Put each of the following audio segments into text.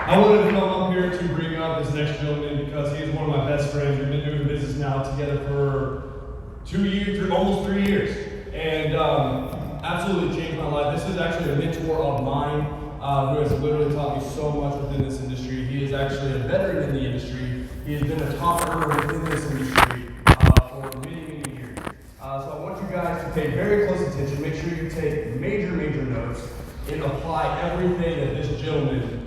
I wanted to come up here to bring up this next gentleman because he is one of my best friends. We've been doing business now together for 2 years, almost 3 years, and absolutely changed my life. This is actually a mentor of mine who has literally taught me so much within this industry. He is actually a veteran in the industry. He has been a top earner within this industry for many, many years. So I want you guys to pay very close attention. Make sure you take major, major notes and apply everything that this gentleman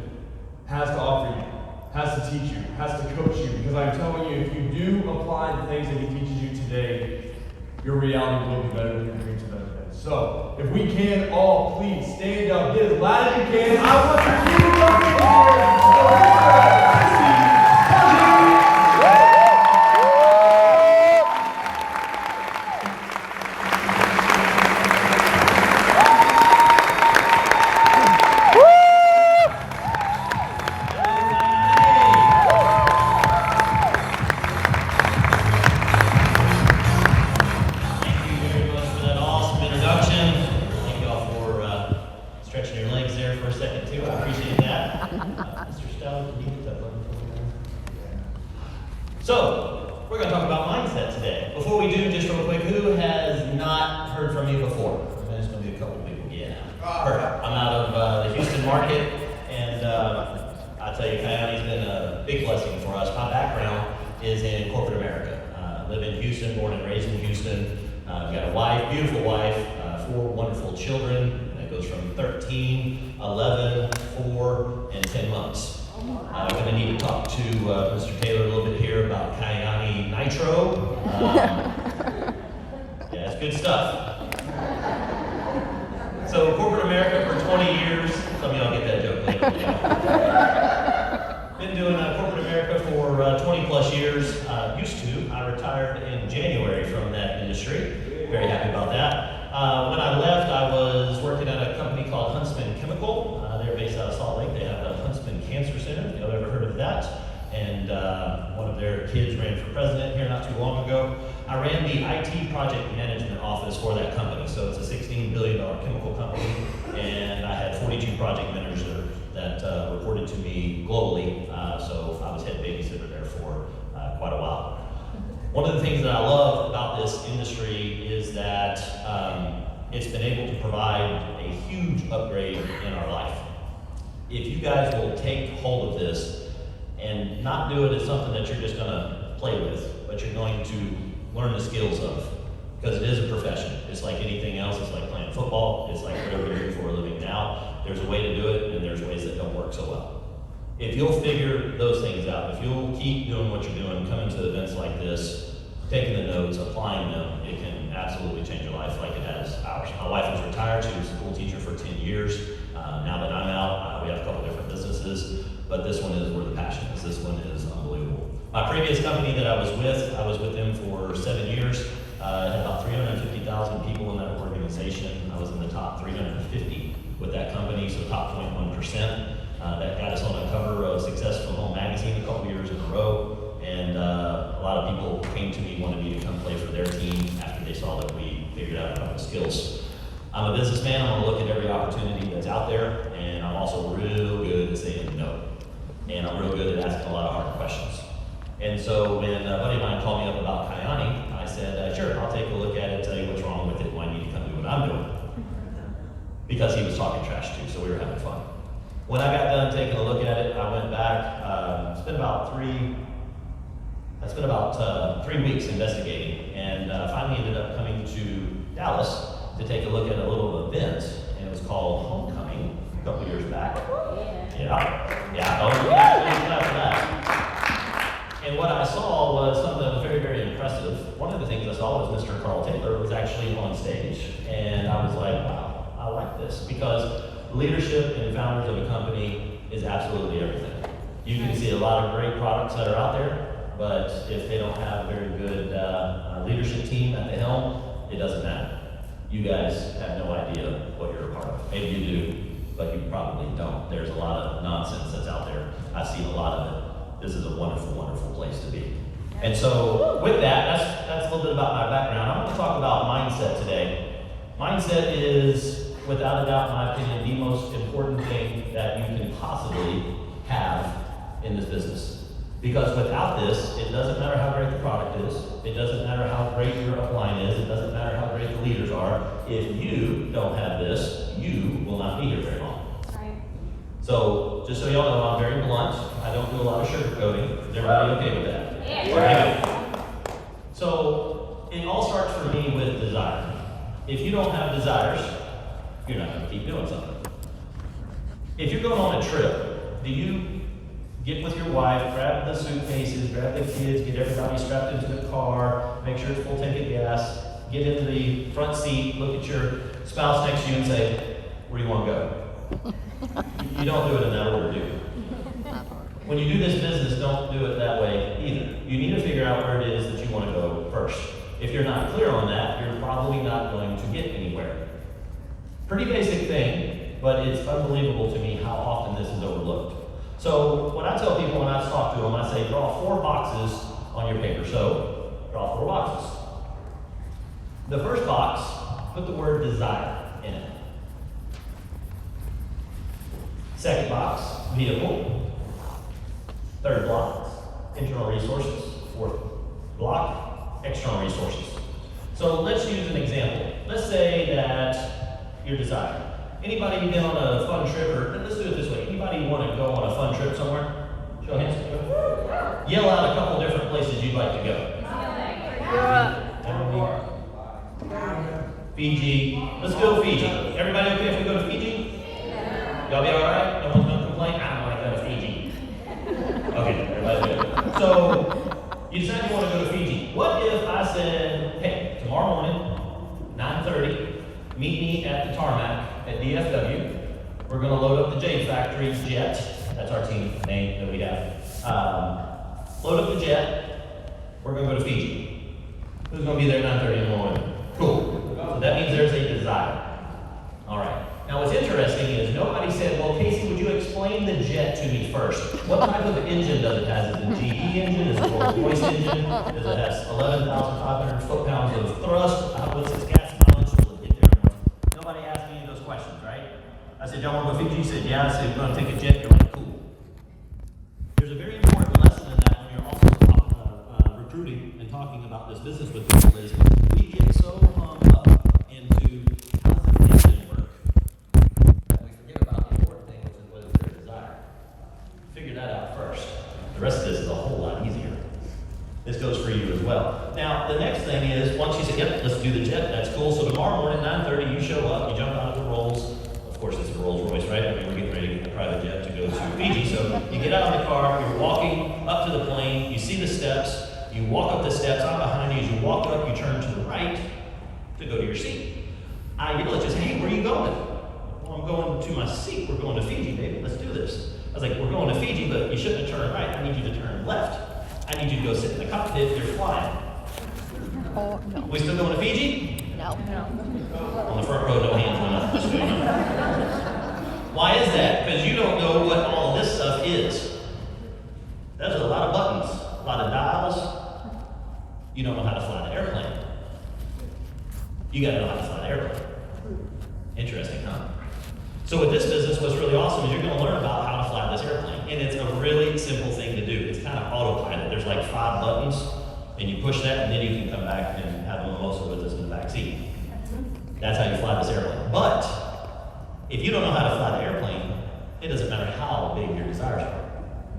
has to offer you, has to teach you, has to coach you. Because I'm telling you, if you do apply the things that he teaches you today, your reality will be better than your dreams have ever been. So, if we can all please stand up, get as loud as you can. I want to keep it up So, we're going to talk about mindset today. Before we do, just real quick, who has not heard from me before? There's going to be a couple people. Yeah. Perfect. I'm out of the Houston market, and I tell you, Coyote's been a big blessing for us. My background is in corporate America. I live in Houston, born and raised in Houston. I've got a wife, beautiful wife, 4 wonderful children. That goes from 13, 11, 4, and 10 months. I'm going to need to talk to Mr. Taylor a little bit here about Coyote Nitro. Yeah, it's good stuff. So, corporate America for 20 years. Some of y'all get that joke later. Been doing corporate America for 20 plus years. Used to. I retired in January from that industry. Very happy about that. When I left, I was working at a company called Huntsman Chemical. They're based out of Salt Lake. They have the Huntsman Cancer Center, if you've ever heard of that. And one of their kids ran for president here not too long ago. I ran the IT project management office for that company. So it's a $16 billion chemical company. And I had 42 project managers that reported to me globally. So I was head babysitter there for quite a while. One of the things that I love about this industry is that it's been able to provide a huge upgrade in our life. If you guys will take hold of this and not do it as something that you're just going to play with, but you're going to learn the skills of, because it is a profession. It's like anything else. It's like playing football. It's like whatever you're doing for a living now. There's a way to do it, and there's ways that don't work so well. If you'll figure those things out, if you'll keep doing what you're doing, coming to events like this, taking the notes, applying them, it can absolutely change your life like it has ours. My wife was retired. She was a school teacher for 10 years. Now that I'm out, we have a couple different businesses, but this one is where the passion is. This one is unbelievable. My previous company that I was with them for 7 years. I had about 350,000 people in that organization. I was in the top 350 with that company, so top 0.1%. That got us on the cover of Successful Home Magazine a couple years in a row. And a lot of people came to me, wanted me to come play for their team after they saw that we figured out a couple skills. I'm a businessman. I'm going to look at every opportunity that's out there, and I'm also real good at saying no. And I'm real good at asking a lot of hard questions. And so when a buddy of mine called me up about Coyote, I said, sure, I'll take a look at it, tell you what's wrong with it, why I need to come do what I'm doing. Because he was talking trash too, so we were having fun. When I got done taking a look at it, I went back. It's been about 3 weeks investigating, and finally ended up coming to Dallas to take a look at a little event, and it was called Homecoming a couple years back. Yeah. Oh, yeah, for that. And what I saw was something that was very, very impressive. One of the things I saw was Mr. Carl Taylor was actually on stage, and I was like, wow, I like this, because leadership and founders of a company is absolutely everything. You can see a lot of great products that are out there, but if they don't have a very good leadership team at the helm, it doesn't matter. You guys have no idea what you're a part of. Maybe you do, but you probably don't. There's a lot of nonsense that's out there. I've seen a lot of it. This is a wonderful, wonderful place to be. And so with that, that's a little bit about my background. I'm going to talk about mindset today. Mindset is, without a doubt, in my opinion, the most important thing that you can possibly have in this business. Because without this, it doesn't matter how great the product is, it doesn't matter how great your upline is, it doesn't matter how great the leaders are. If you don't have this, you will not be here very long. Right. So, just so y'all know, I'm very blunt. I don't do a lot of sugarcoating. Is everybody okay with that? Yeah. So, it all starts for me with desire. If you don't have desires, you're not going to keep doing something. If you're going on a trip, do you get with your wife, grab the suitcases, grab the kids, get everybody strapped into the car, make sure it's full tank of gas, get in the front seat, look at your spouse next to you and say, where do you want to go? You don't do it in that order, do you? When you do this business, don't do it that way either. You need to figure out where it is that you want to go first. If you're not clear on that, you're probably not going to get anywhere. Pretty basic thing, but it's unbelievable to me how often this is overlooked. So what I tell people when I talk to them, I say draw 4 boxes on your paper. So draw 4 boxes. The first box, put the word desire in it. Second box, vehicle. Third block, internal resources. Fourth block, external resources. So let's use an example. Let's say that your desire. Anybody been on a fun trip, or let's do it this way. Anybody want to go on a fun trip somewhere? Show of hands. Yell out a couple different places you'd like to go. Fiji. Let's go Fiji. Everybody okay if we go to Fiji? Y'all be all right? No one's going to complain? I don't want to go to Fiji. Okay, everybody good. So you decide you want to go to Fiji. What if I said, hey, tomorrow morning, 9:30, meet me at the tarmac at DFW. We're going to load up the J Factory jet. That's our team name that we have. Load up the jet. We're going to go to Fiji. Who's going to be there at 9:30 in the morning? Cool. So that means there's a desire. All right. Now what's interesting is nobody said, well, Casey, would you explain the jet to me first? What type of engine does it have? Is it a GE engine? Is it a Rolls-Royce engine? Does it have 11,500 foot-pounds of thrust? What's its gas mileage? Will it get there? Nobody asked me any of those questions, right? I said, y'all want to go Fiji? You said, yeah. I said, you're going to take a jet? You're like, cool. There's a very important lesson in that when you're also recruiting and talking about this business with people is we get so hung up into how does the engine work that we forget about the important thing, which is what is their desire. Figure that out first. The rest of this is a whole lot easier. This goes for you as well. Now, the next thing is, once you say, yep, let's do the jet, that's cool. So tomorrow morning, 9:30, you show up, you jump out of the Rolls. Of course, it's a Rolls-Royce, right? I mean, we're getting ready to get the private jet to go to Fiji. So you get out of the car, you're walking up to the plane, you see the steps, you walk up the steps, I'm behind you. As you walk up, you turn to the right to go to your seat. I yell at you, say, hey, where are you going? Well, I'm going to my seat. We're going to Fiji, baby. Let's do this. I was like, we're going to Fiji, but you shouldn't have turned right. I need you to turn left. I need you to go sit in the cockpit. You're flying. Oh, no. We still going to Fiji? No. On the front row, no hands, no nothing. Just going. Why is that? Because you don't know what all of this stuff is. There's a lot of buttons, a lot of dials. You don't know how to fly the airplane. You got to know how to fly the airplane. Interesting, huh? So with this business, what's really awesome is you're going to learn about how to fly this airplane. And it's a really simple thing to do. It's kind of autopilot. There's like 5 buttons, and you push that, and then you can come back and have the mimosa with us in the back seat. That's how you fly this airplane. But if you don't know how to fly the airplane, it doesn't matter how big your desires are.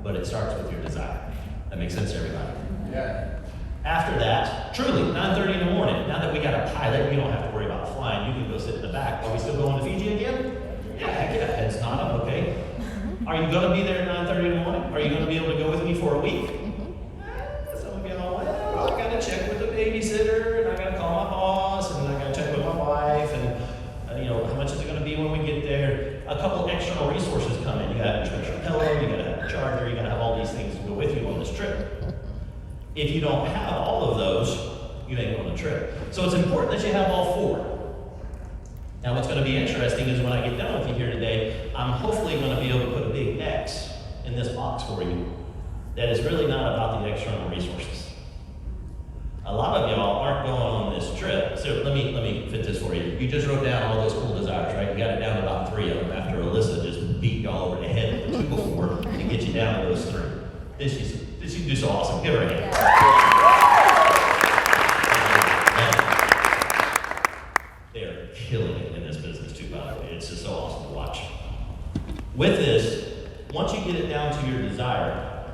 But it starts with your desire. That makes sense to everybody? Yeah. After that, truly, 9:30 in the morning, now that we got a pilot, you don't have to worry about flying. You can go sit in the back. Are we still going to Fiji again? Yeah, heck yeah. Heads nodded, okay. Are you going to be there at 9:30 in the morning? Are you going to be able to go with me for a week? Some of you all, well, I got to check with the babysitter, and I got to call my boss, and I got to check with my wife, and how much is it going to be when we get there? A couple external resources come in. You got to have your special pillow, you got to have a charger, you got to have all these things to go with you on this trip. If you don't have all of those, you ain't on the trip. So it's important that you have all 4. Now what's going to be interesting is when I get done with you here today, I'm hopefully going to be able to put a big X in this box for you that is really not about the external resources. A lot of y'all aren't going on this trip. So let me fit this for you. You just wrote down all those cool desires, right? You got it down to about 3 of them after Alyssa just beat y'all over the head with the 2 before to get you down to those 3. She's do so awesome. Give her a hand. They're killing it in this business too, by the way. It's just so awesome to watch. With this, once you get it down to your desire,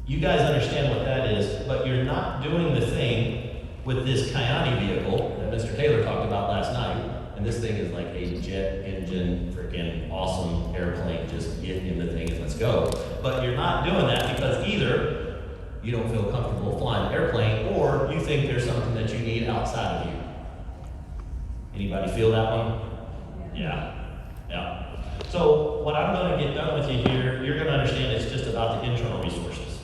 you guys understand what that is, but you're not doing the thing with this Kiani vehicle that Mr. Taylor talked about last night. And this thing is like a jet engine, freaking awesome airplane. Just get in the thing and let's go. But you're not doing that because either you don't feel comfortable flying an airplane or you think there's something that you need outside of you. Anybody feel that one? Yeah. So what I'm going to get done with you here, you're going to understand it's just about the internal resources.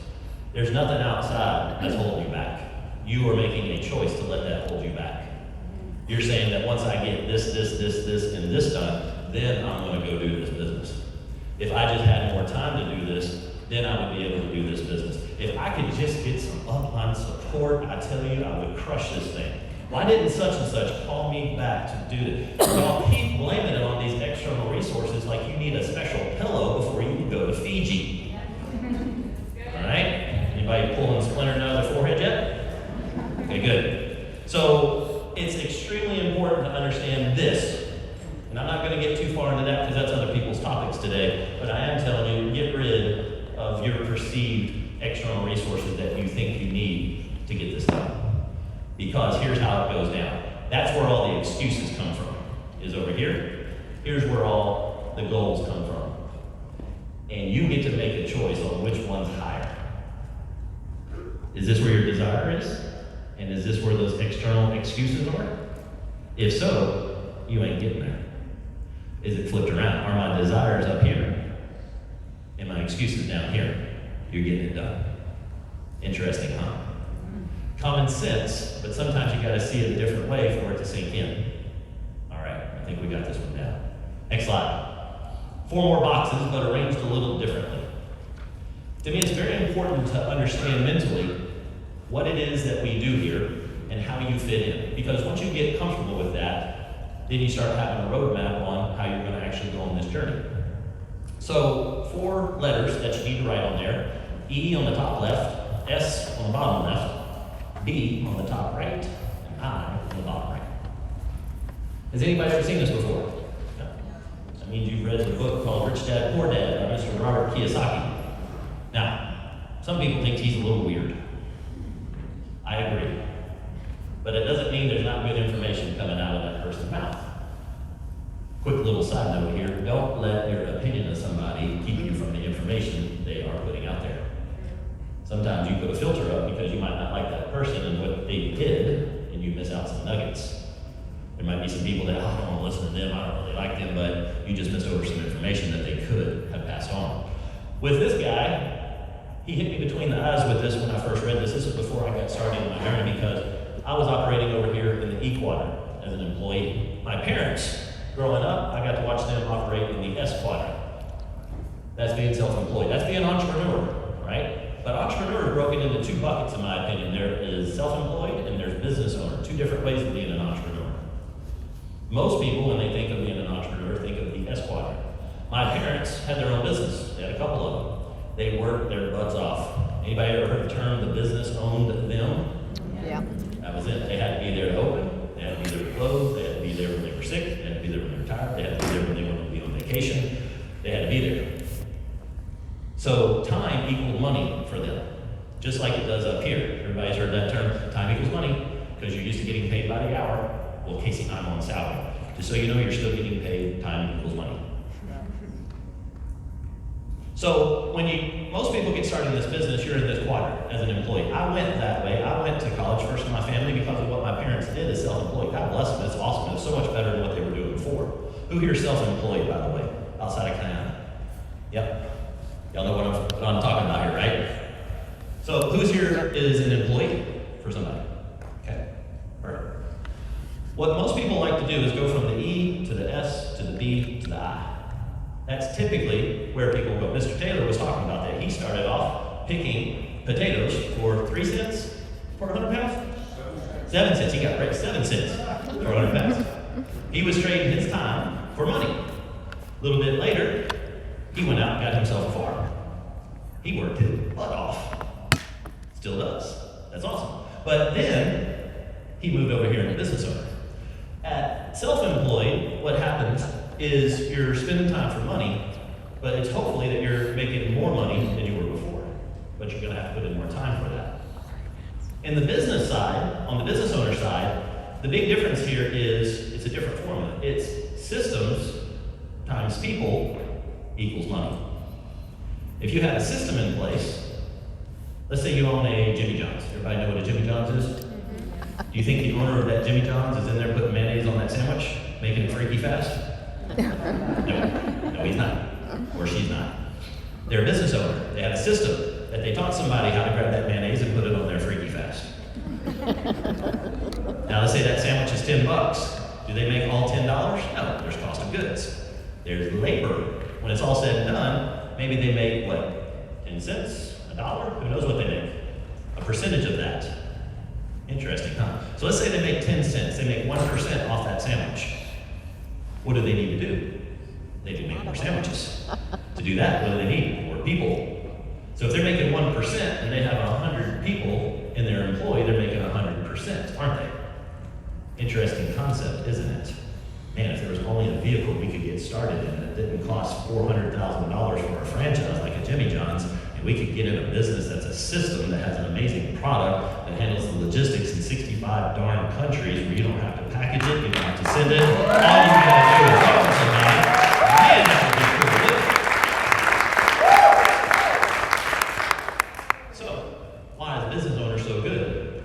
There's nothing outside that's holding you back. You are making a choice to let that hold you back. You're saying that once I get this, and this done, then I'm going to go do this business. If I just had more time to do this, then I would be able to do this business. If I could just get some upline support, I tell you, I would crush this thing. Why didn't such and such call me back to do it? Y'all keep blaming it on these external resources like you need a special pillow before you can go to Fiji. All right? Anybody pulling splinters out of their forehead yet? Okay, good. So it's extremely important to understand this. And I'm not going to get too far into that because that's other people's topics today. But I am telling you, get rid of your perceived external resources that you think you need to get this done. Because here's how it goes down. That's where all the excuses come from, is over here. Here's where all the goals come from. And you get to make a choice on which one's higher. Is this where your desire is? And is this where those external excuses are? If so, you ain't getting there. Is it flipped around? Are my desires up here? And my excuses down here? You're getting it done. Interesting, huh? Common sense, but sometimes you gotta see it a different way for it to sink in. All right, I think we got this one down. Next slide. 4 more boxes, but arranged a little differently. To me, it's very important to understand mentally what it is that we do here and how you fit in. Because once you get comfortable with that, then you start having a roadmap on how you're gonna actually go on this journey. So 4 letters that you need to write on there. E on the top left, S on the bottom left, B on the top right, and I on the bottom right. Has anybody ever seen this before? No. That means you've read the book called Rich Dad, Poor Dad by Mr. Robert Kiyosaki. Now, some people think he's a little weird. I agree. But it doesn't mean there's not good information coming out of that person's mouth. Quick little side note here, don't let your opinion of somebody keep you from the information they are putting out there. Sometimes you put a filter up because you might not like that person and what they did, and you miss out some nuggets. There might be some people that, I don't want to listen to them, I don't really like them, but you just missed over some information that they could have passed on. With this guy, he hit me between the eyes with this when I first read this. This was before I got started in my journey because I was operating over here in the E quadrant as an employee. My parents, growing up, I got to watch them operate in the S quadrant. That's being self-employed. That's being an entrepreneur, right? But entrepreneur is broken into 2 buckets, in my opinion. There is self-employed and there's business owner. 2 different ways of being an entrepreneur. Most people, when they think of being an entrepreneur, think of the S quadrant. My parents had their own business. They had a couple of them. They worked their butts off. Anybody ever heard the term, the business owned them? Yeah. That was it. They had to be there to open. They had to be there to close. They had to be there when they were sick. They had to be there when they were tired. They had to be there when they wanted to be on vacation. They had to be there. So time equaled money for them, just like it does up here. Everybody's heard that term, time equals money, because you're used to getting paid by the hour. Well, Casey, I'm on salary. Just so you know, you're still getting paid, time equals money. So most people get started in this business, you're in this quadrant as an employee. I went that way. I went to college first in my family because of what my parents did as self-employed. God bless them, it's awesome. It's so much better than what they were doing before. Who here is self-employed, by the way, outside of Canada? Yep. Y'all know what I'm talking about here, right? So who's here is an employee for somebody? Okay, perfect. What most people like to do is go from the E to the S to the B to the I. That's typically where people go. Mr. Taylor was talking about that. He started off picking potatoes for 3 cents for 100 pounds? 7 cents. He got right, 7 cents for 100 pounds. He was trading his time for money. A little bit later, he went out and got himself a farm. He worked his butt off. Still does. That's awesome. But then he moved over here into business owner. At self-employed, what happens is you're spending time for money, but it's hopefully that you're making more money than you were before. But you're going to have to put in more time for that. In the business side, on the business owner side, the big difference here is it's a different formula. It's systems times people equals money. If you have a system in place, let's say you own a Jimmy John's. Everybody know what a Jimmy John's is? Do you think the owner of that Jimmy John's is in there putting mayonnaise on that sandwich, making it freaky fast? No, he's not. Or she's not. They're a business owner. They have a system that they taught somebody how to grab that mayonnaise and put it on there freaky fast. Now let's say that sandwich is $10. Do they make all $10? No, there's cost of goods. There's labor. When it's all said and done, maybe they make, what, 10 cents? $1? Who knows what they make? A percentage of that. Interesting, huh? So let's say they make 10 cents. They make 1% off that sandwich. What do they need to do? They need to make more sandwiches. To do that, what do they need? More people. So if they're making 1% and they have 100 people in their employee, they're making 100%, aren't they? Interesting concept, isn't it? Man, if there was only a vehicle we could get started in that didn't cost $400,000 for a franchise like a Jimmy John's, and we could get in a business that's a system that has an amazing product that handles the logistics in 65 darn countries where you don't have to package it, you don't have to send it, all you gotta do is talk to somebody. Man, that would be cool. So, why is business owner so good?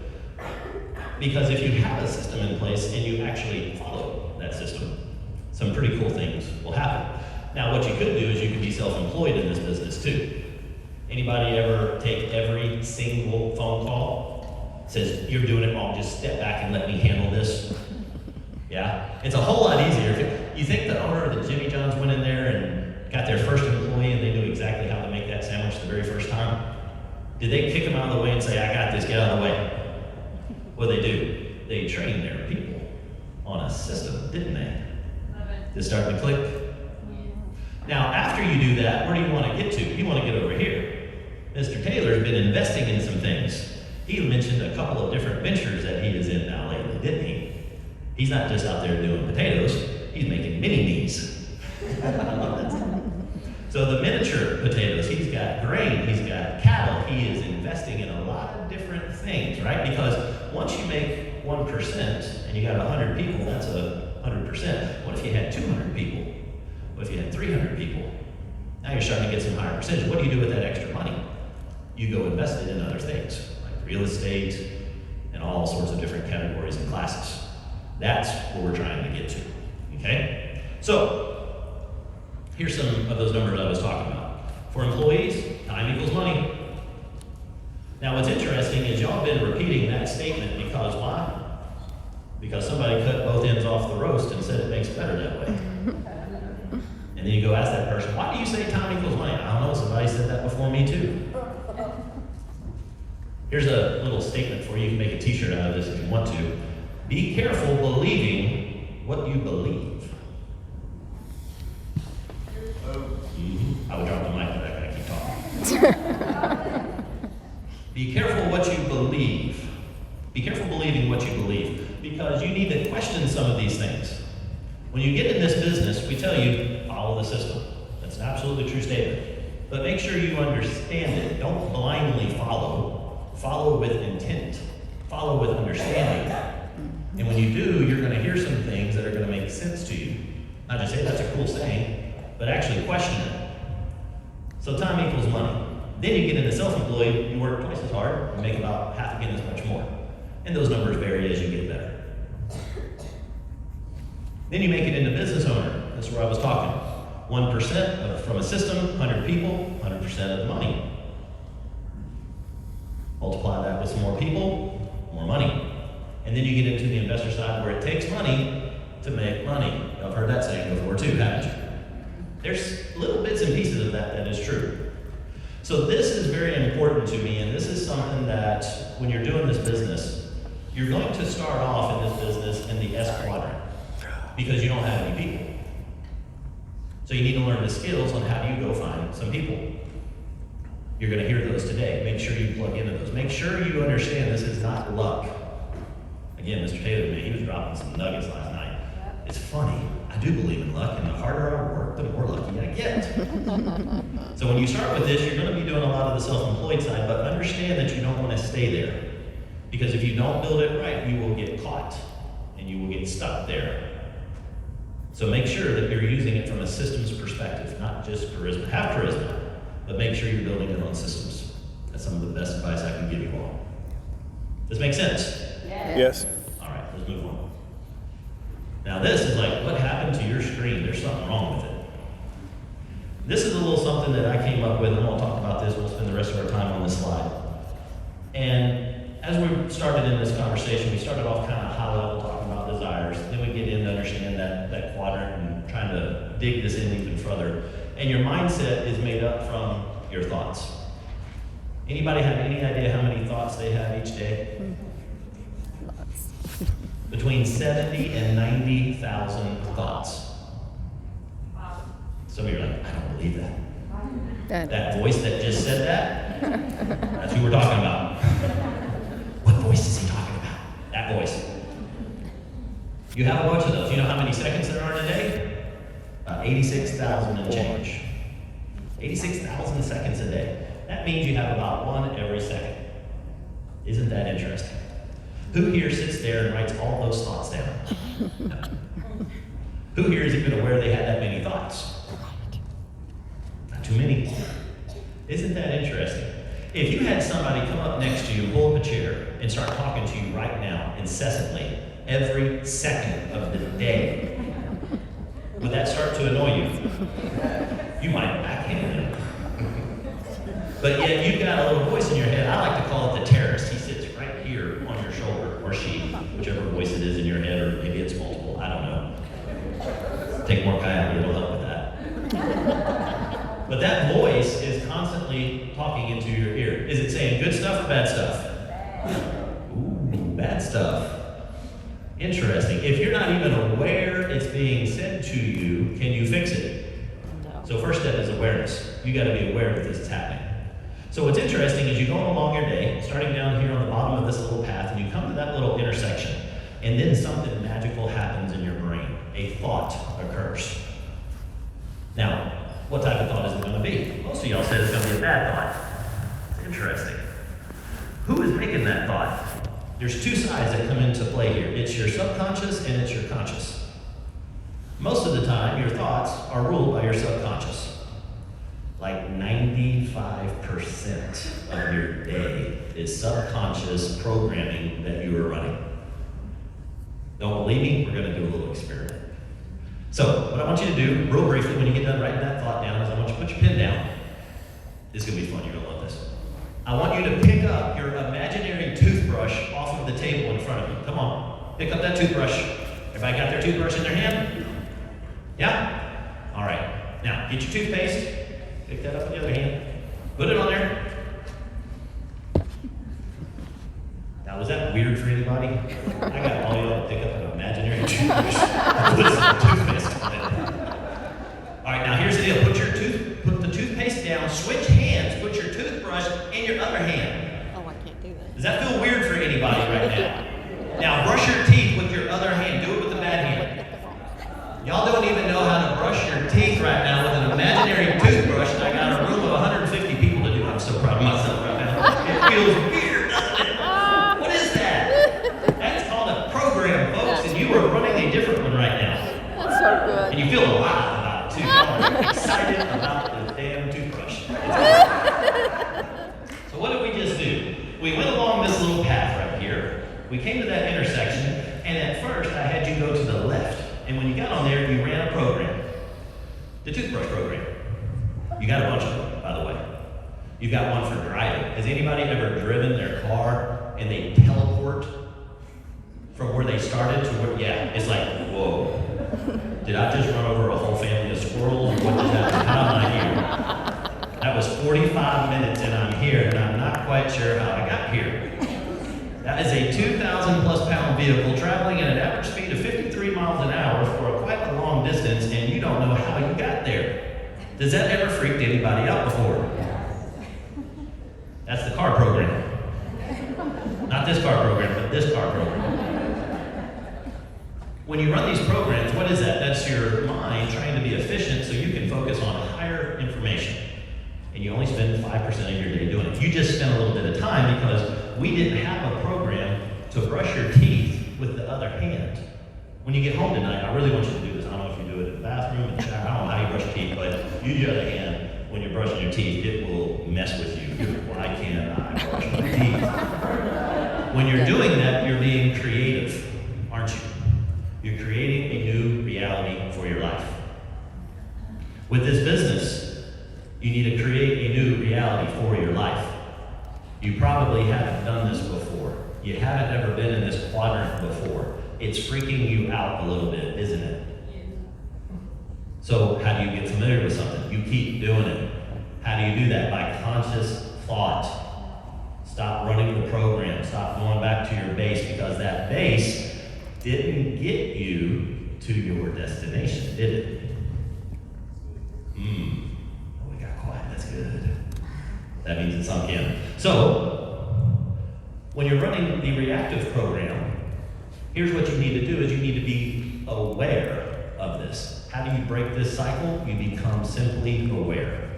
Because if you have a system in place and you actually follow that system, some pretty cool things will happen. Now, what you could do is you could be self-employed in this business too. Anybody ever take every single phone call? Says, you're doing it wrong, just step back and let me handle this. Yeah? It's a whole lot easier. You think the owner of the Jimmy John's went in there and got their first employee and they knew exactly how to make that sandwich the very first time? Did they kick him out of the way and say, I got this, get out of the way? What did they do? They trained their people on a system, didn't they? Did it start to click? Now, after you do that, where do you want to get to? You want to get over here. Mr. Taylor's been investing in some things. He mentioned a couple of different ventures that he is in now lately, didn't he? He's not just out there doing potatoes, he's making mini-me's. So the miniature potatoes, he's got grain, he's got cattle, he is investing in a lot of different things, right? Because once you make 1% and you got 100 people, that's 100%. What if you had 200 people? What if you had 300 people? Now you're starting to get some higher percentage. What do you do with that extra money? You go invest it in other things, like real estate and all sorts of different categories and classes. That's what we're trying to get to, okay? So, here's some of those numbers I was talking about. For employees, time equals money. Now what's interesting is y'all been repeating that statement because why? Because somebody cut both ends off the roast and said it makes it better that way. And then you go ask that person, why do you say time equals money? I don't know, somebody said that before me too. Here's a little statement for you. You can make a t-shirt out of this if you want to. Be careful believing what you believe. I would drop the mic, but I gotta keep talking. Be careful what you believe. Be careful believing what you believe, because you need to question some of these things. When you get in this business, we tell you, follow the system. That's an absolutely true statement. But make sure you understand it. Don't blindly follow. Follow with intent. Follow with understanding. And when you do, you're going to hear some things that are going to make sense to you. Not just say that's a cool saying, but actually question it. So time equals money. Then you get into self-employed, you work twice as hard, and make about half again as much more. And those numbers vary as you get better. Then you make it into business owner. That's where I was talking. 1% from a system, 100 people, 100% of the money. Multiply that with some more people, more money. And then you get into the investor side where it takes money to make money. Y'all have heard that saying before too, haven't you? There's little bits and pieces of that that is true. So this is very important to me, and this is something that when you're doing this business, you're going to start off in this business in the S quadrant because you don't have any people. So you need to learn the skills on how do you go find some people. You're going to hear those today. Make sure you plug into those. Make sure you understand this is not luck. Again, Mr. Taylor, man, he was dropping some nuggets last night. It's funny. I do believe in luck, and the harder I work, the more lucky I get. So when you start with this, you're going to be doing a lot of the self-employed side, but understand that you don't want to stay there. Because if you don't build it right, you will get caught, and you will get stuck there. So make sure that you're using it from a systems perspective, not just charisma. Have charisma, but make sure you're building it on systems. That's some of the best advice I can give you all. Does this make sense? Yes. All right, let's move on. Now this is like, what happened to your screen? There's something wrong with it. This is a little something that I came up with, and we'll talk about this. We'll spend the rest of our time on this slide. And as we started in this conversation, we started off kind of high level talking about desires. Then we get in to understand that quadrant and trying to dig this in even further. And your mindset is made up from your thoughts. Anybody have any idea how many thoughts they have each day? Between 70 and 90,000 thoughts. Some of you are like, I don't believe that. That voice that just said that, that's who we're talking about. What voice is he talking about? That voice. You have a bunch of those. You know how many seconds there are in a day? About 86,000 and change. 86,000 seconds a day. That means you have about one every second. Isn't that interesting? Who here sits there and writes all those thoughts down? Who here is even aware they had that many thoughts? Not too many. Isn't that interesting? If you had somebody come up next to you, pull up a chair, and start talking to you right now, incessantly, every second of the day, would that start to annoy you? You might backhand him. But yet you've got a little voice in your head. I like to call it the terrorist. He sits right here on your shoulder, or she, whichever voice it is in your head, or maybe it's multiple, I don't know. Take more coyote, it'll help with that. But that voice is constantly talking into your ear. Is it saying good stuff or bad stuff? Ooh, bad stuff. Interesting. If you're not even aware it's being said to you, can you fix it? No. So first step is awareness. You got to be aware that this is happening. So what's interesting is you go along your day, starting down here on the bottom of this little path, and you come to that little intersection, and then something magical happens in your brain. A thought occurs. Now, what type of thought is it going to be? Most of y'all said it's going to be a bad thought. It's interesting. Who is making that thought? There's two sides that come into play here. It's your subconscious and it's your conscious. Most of the time, your thoughts are ruled by your subconscious. Like 95% of your day is subconscious programming that you are running. Don't believe me? We're going to do a little experiment. So, what I want you to do, real briefly, when you get done writing that thought down, is I want you to put your pen down. This is going to be fun. You're going to love this. I want you to pick up your imaginary toothbrush off of the table in front of you. Come on. Pick up that toothbrush. Everybody got their toothbrush in their hand? Yeah? All right. Now, get your toothpaste. Pick that up with the other hand. Put it on there. Now, was that weird for anybody? I got all y'all to pick up an imaginary toothbrush and put some toothpaste on it. All right, now here's the deal. Put the toothpaste down, switch hands, put your toothbrush in your other hand. Oh, I can't do that. Does that feel weird for anybody right now? Now, brush your teeth with your other hand. Do it with the bad hand. Y'all don't even know how to brush your teeth right now with an imaginary toothbrush, and I got a room of 150 people to do it. I'm so proud of myself right now. It feels weird, doesn't it? What is that? That's called a program, folks, and you are running a different one right now. That's so good. And you feel alive about it, too. Y'all are excited about the damn toothbrush. So what did we just do? We went along this little path right here. We came to that intersection, and at first I had you go to the left. And when you got on there, you ran a program. The toothbrush program. You got a bunch of them, by the way. You got one for driving. Has anybody ever driven their car and they teleport from where they started to where, yeah, it's like, whoa. Did I just run over a whole family of squirrels? Or what just happened? How am I here? That was 45 minutes and I'm here, and I'm not quite sure how I got here. That is a 2,000 plus pound vehicle traveling at an average speed of 53 miles an hour for quite a long distance, and you don't know how you got there. Does that ever freak anybody out before? you only spend 5% of your day doing it. You just spent a little bit of time because we didn't have a program to brush your teeth with the other hand. When you get home tonight, I really want you to do this. I don't know if you do it in the bathroom, in the shower, I don't know how you brush your teeth, but use your other hand when you're brushing your teeth. It will mess with you. Why can't I brush my teeth? When you're doing that, you're being creative, aren't you? You're creating a new reality for your life. With this business, you need to create a new reality for your life. You probably haven't done this before. You haven't ever been in this quadrant before. It's freaking you out a little bit, isn't it? So how do you get familiar with something? You keep doing it. How do you do that? By conscious thought. Stop running the program. Stop going back to your base, because that base didn't get you to your destination, did it? Oh, we got quiet. That's good. That means it sunk in. So, when you're running the reactive program, here's what you need to do is you need to be aware of this. How do you break this cycle? You become simply aware.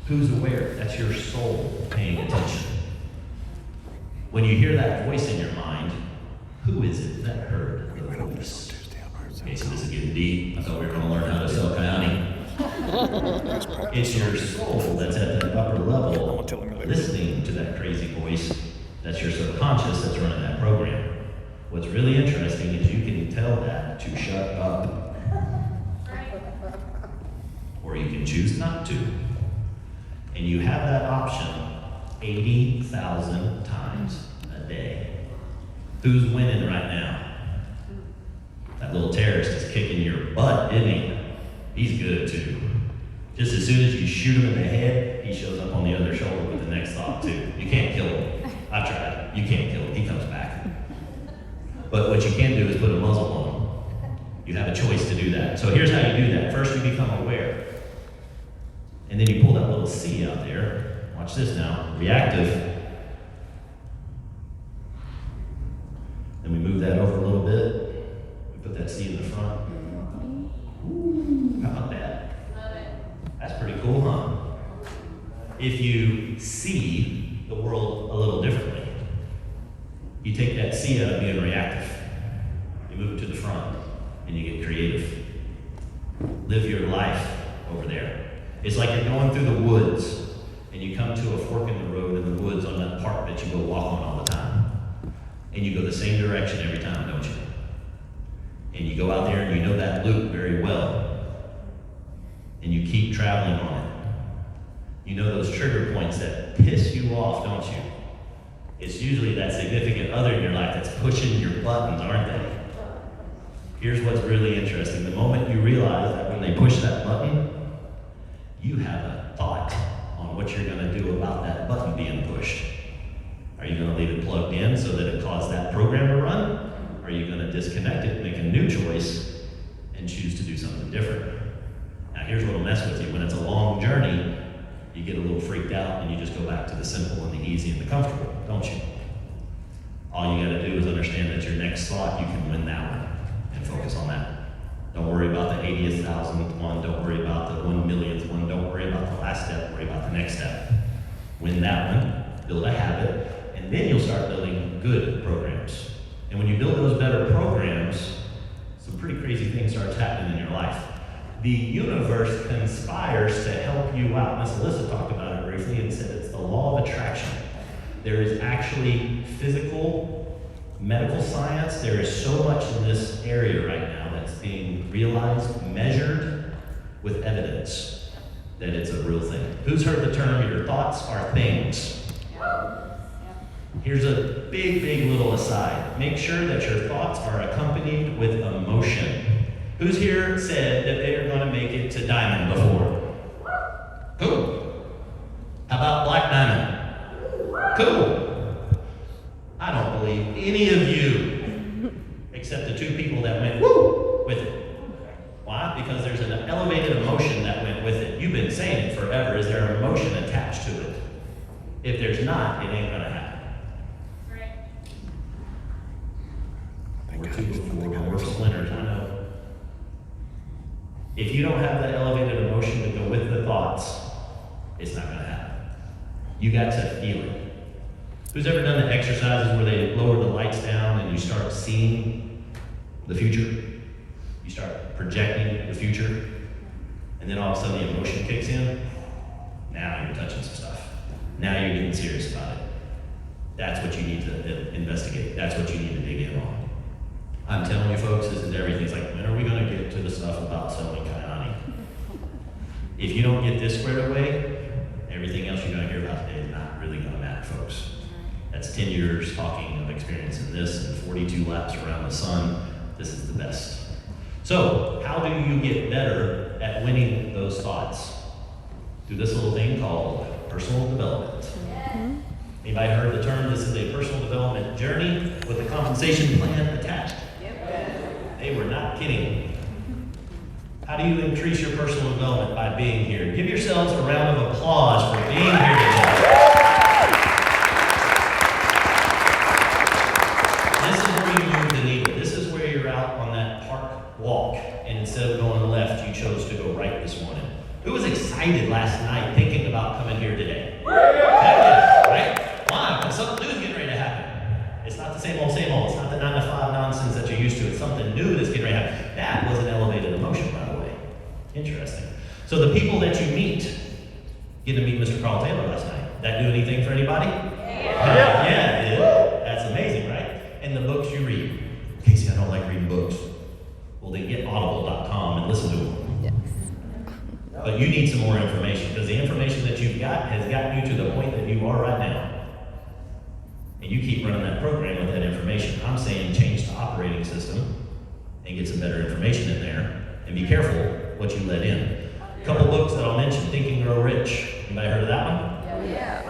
Who's aware? That's your soul paying attention. When you hear that voice in your mind, who is it that heard the voice? Okay, so this is getting deep. I thought we were going to learn how to sell coyote. It's your soul that's at the upper level listening to that crazy voice. That's your subconscious that's running that program. What's really interesting is you can tell that to shut up. Or you can choose not to. And you have that option 80,000 times a day. Who's winning right now? That little terrorist is kicking your butt, isn't he? He's good too. Just as soon as you shoot him in the head, he shows up on the other shoulder with the next thought too. You can't kill him. I've tried. You can't kill him. He comes back. But what you can do is put a muzzle on him. You have a choice to do that. So here's how you do that. First, you become aware. And then you pull that little C out there. Watch this now. Reactive. Then we move that over a little bit. We put that C in the front. Ooh, how about that? Love it. That's pretty cool, huh? If you see the world a little differently, you take that C out of being reactive. You move it to the front, and you get creative. Live your life over there. It's like you're going through the woods, and you come to a fork in the road in the woods on that park that you go walk on all the time. And you go the same direction every time, don't you? And you go out there and you know that loop very well. And you keep traveling on it. You know those trigger points that piss you off, don't you? It's usually that significant other in your life that's pushing your buttons, aren't they? Here's what's really interesting. The moment you realize that when they push that button, you have a thought on what you're going to do about that button being pushed. Are you going to leave it plugged in so that it caused that program to run? Or are you going to disconnect it, make a new choice, and choose to do something different? Now here's what will mess with you. When it's a long journey, you get a little freaked out and you just go back to the simple and the easy and the comfortable, don't you? All you got to do is understand that your next thought, you can win that one and focus on that. Don't worry about the 80,000th one. Don't worry about the 1,000,000th one. Don't worry about the last step. Worry about the next step. Win that one, build a habit, and then you'll start building good programs. And when you build those better programs, some pretty crazy things start happening in your life. The universe conspires to help you out. Miss Alyssa talked about it briefly and said it's the law of attraction. There is actually physical, medical science. There is so much in this area right now that's being realized, measured with evidence that it's a real thing. Who's heard the term, your thoughts are things? Here's a big, big little aside. Make sure that your thoughts are accompanied with emotion. Who's here said that they are going to make it to diamond before? Cool. How about black diamond? Cool. I don't believe any of you, except the two people that went woo with it. Why? Because there's an elevated emotion that went with it. You've been saying it forever. Is there an emotion attached to it? If there's not, it ain't going to happen. We're two before, we're splinters, I know. If you don't have that elevated emotion to go with the thoughts, it's not going to happen. You got to feel it. Who's ever done the exercises where they lower the lights down and you start seeing the future? You start projecting the future, and then all of a sudden the emotion kicks in. Now you're touching some stuff. Now you're getting serious about it. That's what you need to investigate. That's what you need to dig in on. I'm telling you folks, this is everything. It's like, when are we gonna get to the stuff about selling Kayani? If you don't get this squared away, everything else you're gonna hear about today is not really gonna matter, folks. That's 10 years talking of experience in this and 42 laps around the sun. This is the best. So, how do you get better at winning those thoughts? Do this little thing called personal development. Anybody heard the term, this is a personal development journey with a compensation plan attached? They were not kidding. How do you increase your personal development? By being here. Give yourselves a round of applause for being here today. This is where you move the needle. This is where you're out on that park walk, and instead of going left, you chose to go right this morning. Who was excited last night thinking about coming here today? Yeah, right? Why? Because something new is getting ready to happen. It's not the same old, same old. It's not the 9 to 5 nonsense that you're used to. It's something new that's getting ready to happen. That was an elevated emotion, by the way. Interesting. So the people that you meet, get to meet Mr. Carl Taylor last night. That do anything for anybody? Yeah, it did. That's amazing, right? And the books you read. Casey, I don't like reading books. Well, then get audible.com and listen to them. But you need some more information, because the information that you've got has gotten you to the point that you are right now. And you keep running that program with that information. I'm saying change the operating system and get some better information in there, and be careful what you let in. A couple books that I'll mention: Think and Grow Rich. Anybody heard of that one? Yeah.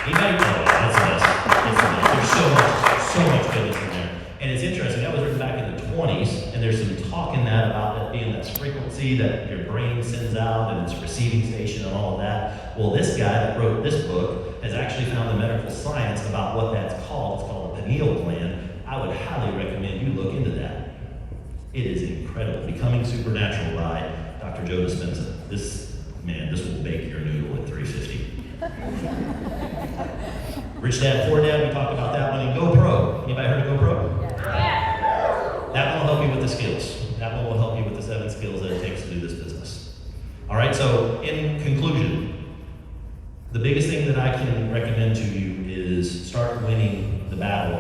Anybody? Oh, that's the best. It's the best. There's so much goodness in there. And it's interesting, that was written back in the 20s, and there's some talk in that about it being that frequency that your brain sends out, and it's a receiving station and all of that. Well, this guy that wrote this book has actually found the medical science about what that's called. It's called the pineal gland. I would highly recommend you look into that. It is incredible. Becoming Supernatural by Dr. Joe Dispenza. This will bake your noodle at 350. Rich Dad, Poor Dad, we talked about that one. And GoPro. Anybody heard of GoPro? That one will help you with the skills. That one will help you with the 7 skills that it takes to do this business. All right, so in conclusion, the biggest thing that I can recommend to you is start winning the battle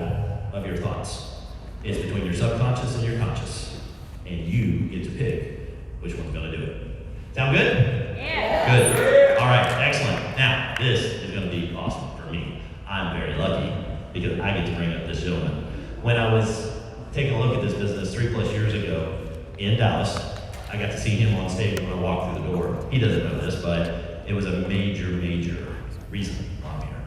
of your thoughts. It's between your subconscious and your conscious. And you get to pick which one's going to do it. Sound good? Yeah. Good. All right, excellent. Now, this is going to be awesome for me. I'm very lucky because I get to bring up this gentleman. When I was taking a look at this business 3+ years ago in Dallas, I got to see him on stage when I walked through the door. He doesn't know this, but it was a major, major reason I'm here.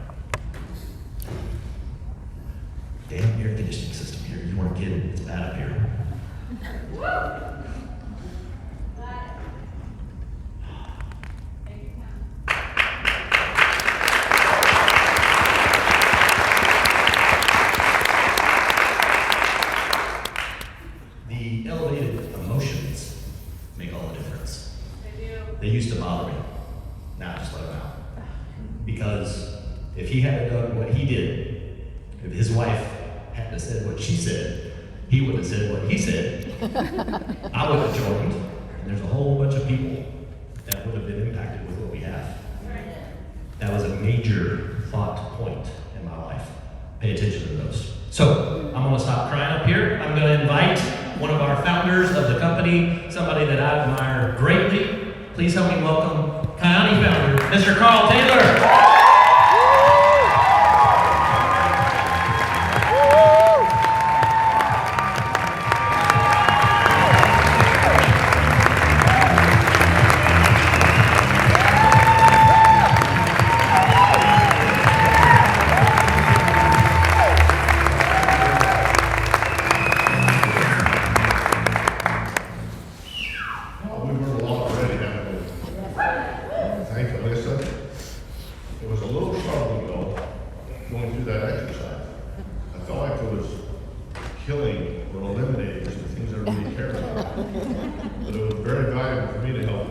Damn air conditioning system here. You weren't kidding. It's bad up here. The elevated emotions make all the difference. They do. They used to bother me. Now just let them out. Because if he had done what he did, if his wife hadn't said what she said, he would have said what he said. I would have joined, and there's a whole bunch of people that would have been impacted with what we have. That was a major thought point in my life. Pay attention to those. So, I'm gonna stop crying up here. I'm gonna invite one of our founders of the company, somebody that I admire greatly. Please help me welcome Kayani founder, Mr. Carl Taylor. It was a little troubling though, going through that exercise. I felt like it was killing or eliminating some things I really cared about. But it was very valuable for me to help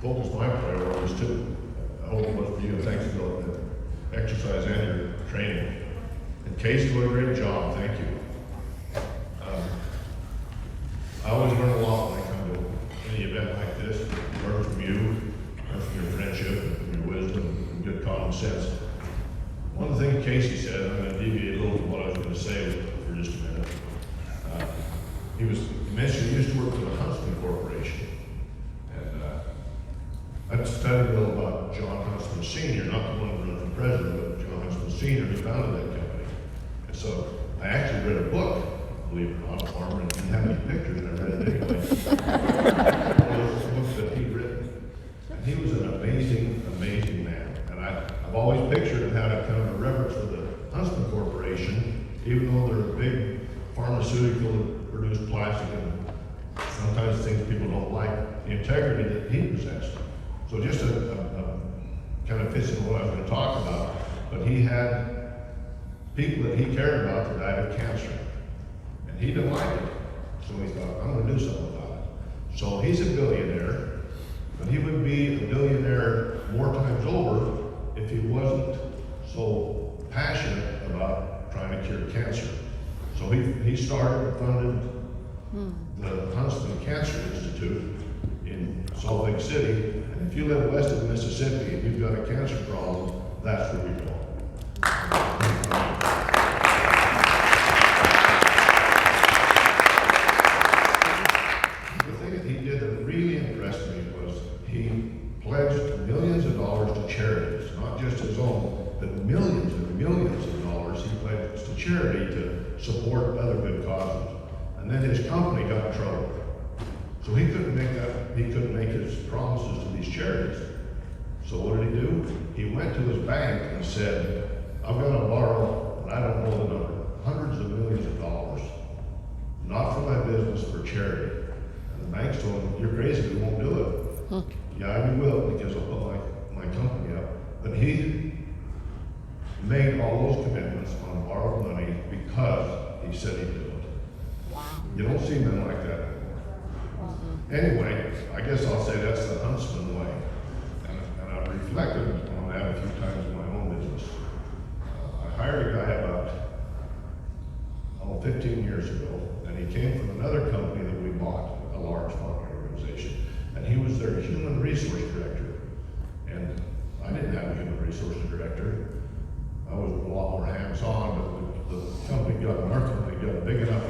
focus my priorities too. I hope it was for you. Thanks for exercise and your training. And Casey's doing a great job, thank you. I always learn a lot when I come to any event like this. Learn from you, learn from your friendship, and from your wisdom, and good common sense. One of the things Casey said, I'm going to deviate a little from what I was going to say for just a minute. He mentioned he used to work for the Huntsman Corporation. And I studied a little about John Huntsman Sr., not the one who runs for president, but John Huntsman Sr., who founded that company. And so I actually read a book, believe it or not, Farmer, and didn't have any pictures, and I read it anyway. One of those books that he'd written. And he was an amazing, amazing man. And I've always pictured him having kind of a reverence for the Huntsman Corporation, even though they're a big pharmaceutical that produce plastic and sometimes things people don't like, the integrity that he possessed. So just a kind of fits into what I was going to talk about, but he had people that he cared about that died of cancer. And he didn't like it. So he thought, I'm going to do something about it. So he's a billionaire, but he would be a billionaire more times over if he wasn't so passionate about trying to cure cancer. So he started and funded the Huntsman Cancer Institute in Salt Lake City. And if you live west of Mississippi and you've got a cancer problem, that's where you go. The thing that he did that really impressed me was he pledged millions of dollars to charities, not just his own, but millions and millions of dollars he pledged to charity to support other good causes. And then his company got in trouble. So he couldn't make his promises to these charities. So what did he do? He went to his bank and said, I'm gonna borrow, and I don't know the number, hundreds of millions of dollars, not for my business, for charity. And the banks told him, you're crazy, we won't do it. Yeah, we will, because I'll put my company up. But he made all those commitments on borrowed money because he said he'd do it. Wow. You don't see men like that anymore. Anyway, I guess I'll say that's the Huntsman way. And I've reflected on that a few times in my own business. I hired a guy about 15 years ago, and he came from another company that we bought, a large farming organization, and he was their human resource director. And I didn't have a human resource director. I was a lot more hands-on, but the company our company got big enough,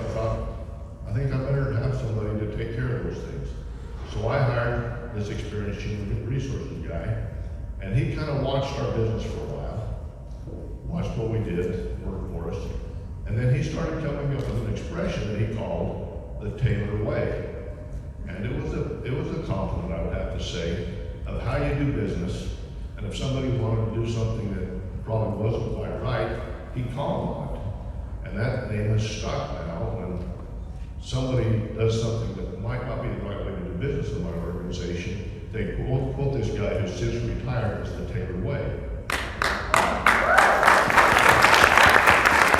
I think I better have somebody to take care of those things. So I hired this experienced human resources guy, and he kind of watched our business for a while, watched what we did, worked for us, and then he started coming up with an expression that he called the Taylor way. And it was a compliment, I would have to say, of how you do business. And if somebody wanted to do something that probably wasn't quite right, he called on it. And that name is stuck now when somebody does something that might not be the right way to do business in my organization. They quote this guy who's since retired as the Taylor way.